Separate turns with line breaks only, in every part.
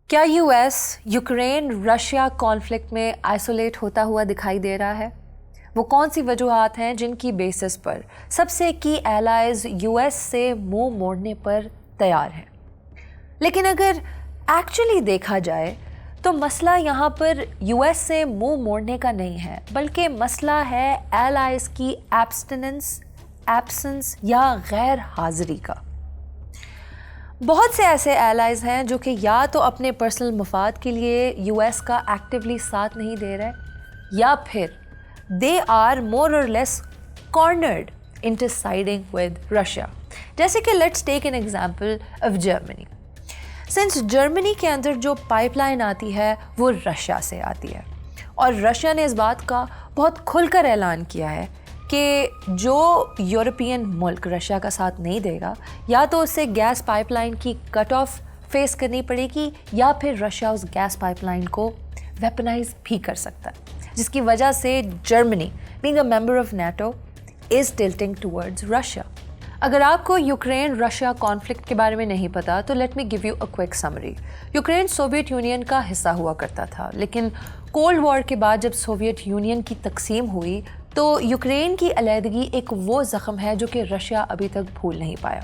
کیا U S Ukraine Russia conflict میں isolate ہوتا ہوا دکھائی دے رہا ہے؟ وہ کون سی وجوہات ہیں جن کی بیسس پر سب سے کی ایلائز یو ایس سے منہ موڑنے پر تیار ہیں؟ لیکن اگر ایکچولی دیکھا جائے تو مسئلہ یہاں پر یو ایس سے منہ موڑنے کا نہیں ہے، بلکہ مسئلہ ہے ایلائز کی ایبسنس یا غیر حاضری کا۔ بہت سے ایسے ایلائز ہیں جو کہ یا تو اپنے پرسنل مفاد کے لیے یو ایس کا ایکٹیولی ساتھ نہیں دے رہے، یا پھر دے آر مور اور less cornered into siding with Russia. جیسے کہ let's take an example of Germany. Since Germany کے اندر جو پائپ لائن آتی ہے وہ رشیا سے آتی ہے، اور رشیا نے اس بات کا بہت کھل کر اعلان کیا ہے کہ جو یورپین ملک رشیا کا ساتھ نہیں دے گا، یا تو اسے گیس پائپ لائن کی کٹ آف فیس کرنی پڑے گی، یا پھر رشیا اس گیس پائپ لائن کو ویپنائز بھی کر سکتا ہے، جس کی وجہ سے Germany being a member of NATO is tilting towards Russia. اگر آپ کو یوکرین رشیا کانفلکٹ کے بارے میں نہیں پتا تو let me give you a quick summary. Ukraine Soviet union کا حصہ ہوا کرتا تھا، لیکن کولڈ وار کے بعد جب سوویت یونین کی تقسیم ہوئی تو یوکرین کی علیحدگی ایک وہ زخم ہے جو کہ رشیا ابھی تک بھول نہیں پایا۔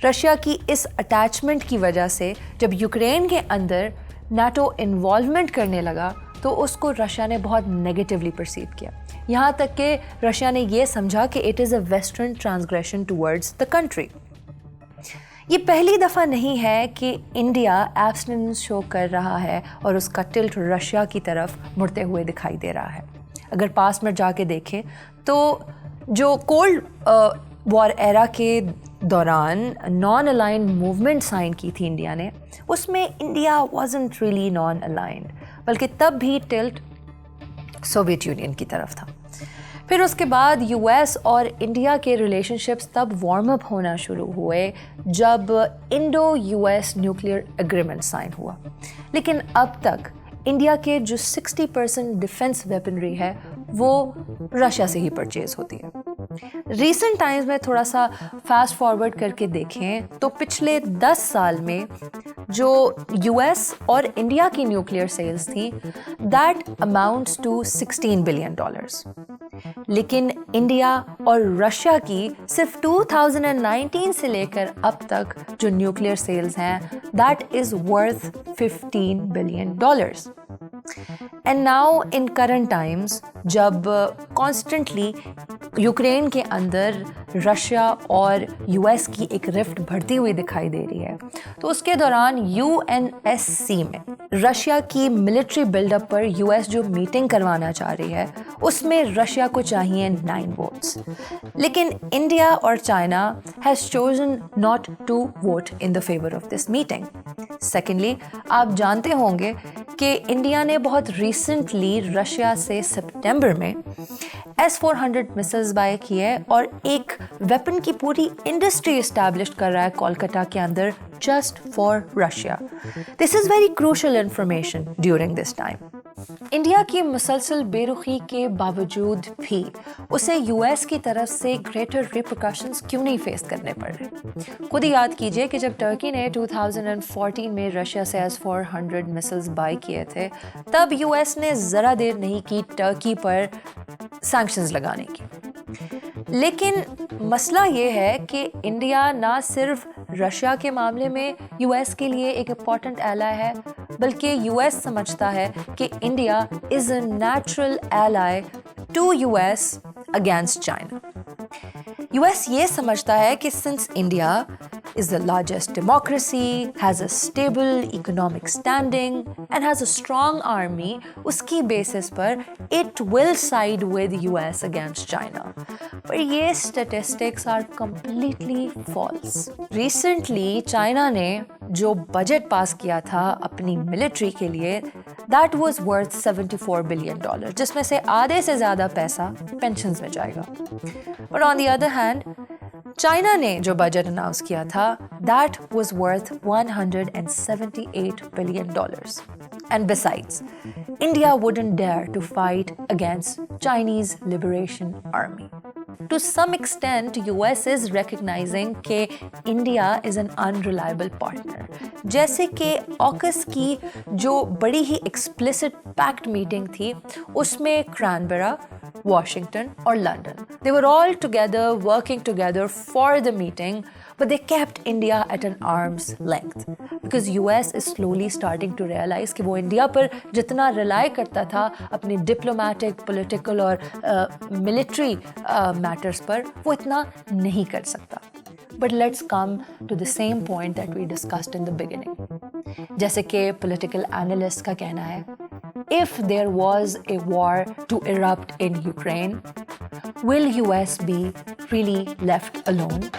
رشیا کی اس اٹیچمنٹ کی وجہ سے جب یوکرین کے اندر نیٹو انوالومنٹ کرنے لگا تو اس کو رشیا نے بہت نیگیٹیولی پرسیو کیا، یہاں تک کہ رشیا نے یہ سمجھا کہ it is a western transgression towards the country. یہ پہلی دفعہ نہیں ہے کہ انڈیا ایبسٹیننس شو کر رہا ہے اور اس کا ٹلٹ رشیا کی طرف مڑتے ہوئے دکھائی دے رہا ہے۔ اگر پاس میں جا کے دیکھیں تو جو کولڈ وار ایرا کے دوران نان الائنڈ موومنٹ سائن کی تھی انڈیا نے، اس میں India wasn't really non aligned, بلکہ تب بھی ٹلٹ سوویت یونین کی طرف تھا۔ پھر اس کے بعد یو ایس اور انڈیا کے ریلیشن شپس تب وارم اپ ہونا شروع ہوئے جب Indo U S nuclear agreement sign ہوا، لیکن اب تک انڈیا کے جو 60% ڈیفنس ویپنری ہے وہ رشیا سے ہی پرچیز ہوتی ہے۔ ریسنٹ ٹائمز میں تھوڑا سا فاسٹ فارورڈ کر کے دیکھیں تو پچھلے 10 سال میں جو یو ایس اور انڈیا کی نیوکلیئر سیلز تھی دیٹ اماؤنٹس ٹو $16 بلین، لیکن انڈیا اور رشیا کی صرف 2019 سے لے کر اب تک جو نیوکلیئر سیلز ہیں that is worth $15 billion. And now in current Times جب کانسٹنٹلی یوکرین کے اندر رشیا اور یو ایس کی ایک رفٹ بڑھتی ہوئی دکھائی دے رہی ہے، تو اس کے دوران UNSC میں رشیا کی ملٹری بلڈ اپ پر یو ایس جو میٹنگ کروانا چاہ رہی ہے اس میں رشیا کو چاہیے 9 ووٹس، لیکن انڈیا اور China has chosen not to vote in the favour of this meeting. Secondly, آپ جانتے ہوں گے کہ انڈیا نے بہت ریسنٹلی رشیا سے سپٹمبر میں S-400 مسلز بائی کیے اور ایک ویپن کی پوری انڈسٹری اسٹیبلش کر رہا ہے کولکتہ کے اندر just for Russia. This is very crucial information during this time. India کی مسلسل بے رخی کے باوجود بھی اسے یو ایس کی طرف سے گریٹر ریپرکاشنز کیوں نہیں فیس کرنے پڑ رہے؟ خود ہی یاد کیجئے کہ جب ٹرکی نے 2014 میں رشیا سے S-400 مسلز بائی کیے تھے تب یو ایس نے ذرا دیر نہیں کی ٹرکی پر سینکشنز لگانے کی۔ لیکن مسئلہ یہ ہے کہ انڈیا نہ صرف رشیا کے معاملے میں یو ایس کے لیے ایک امپورٹنٹ ایلائی ہے، بلکہ یو ایس سمجھتا ہے کہ India is a natural ally to U S against China. U S یہ سمجھتا ہے کہ since India is the largest democracy, has a stable economic standing and has a strong army, اس کی basis per it will side with US against China. پر یہ statistics are completely false. Recently, China نے جو budget پاس کیا تھا اپنی military کے لیے that was worth $74 billion, جس میں سے آدھے سے زیادہ پیسہ پینشنز میں جائے گا۔ اور on the other hand China نے جو بجٹ اناؤنس کیا تھا that was worth $178 billion. And besides, India wouldn't dare to fight against Chinese Liberation Army. To some extent, US is recognizing کہ India is an unreliable partner. جیسے کہ AUKUS کی جو بڑی ہی explicit pact meeting تھی اس میں Canberra, Washington اور London. They were all together, working together for the meeting, but they kept India at an arm's length. Because US is slowly starting to realize کہ وہ India پر جتنا rely کرتا تھا اپنی diplomatic, political اور military matters پر وہ اتنا نہیں کر سکتا. But let's come to the same point that we discussed in the beginning. جیسے کہ political analysts کا کہنا ہے, if there was a war to erupt in Ukraine, will US be really left alone?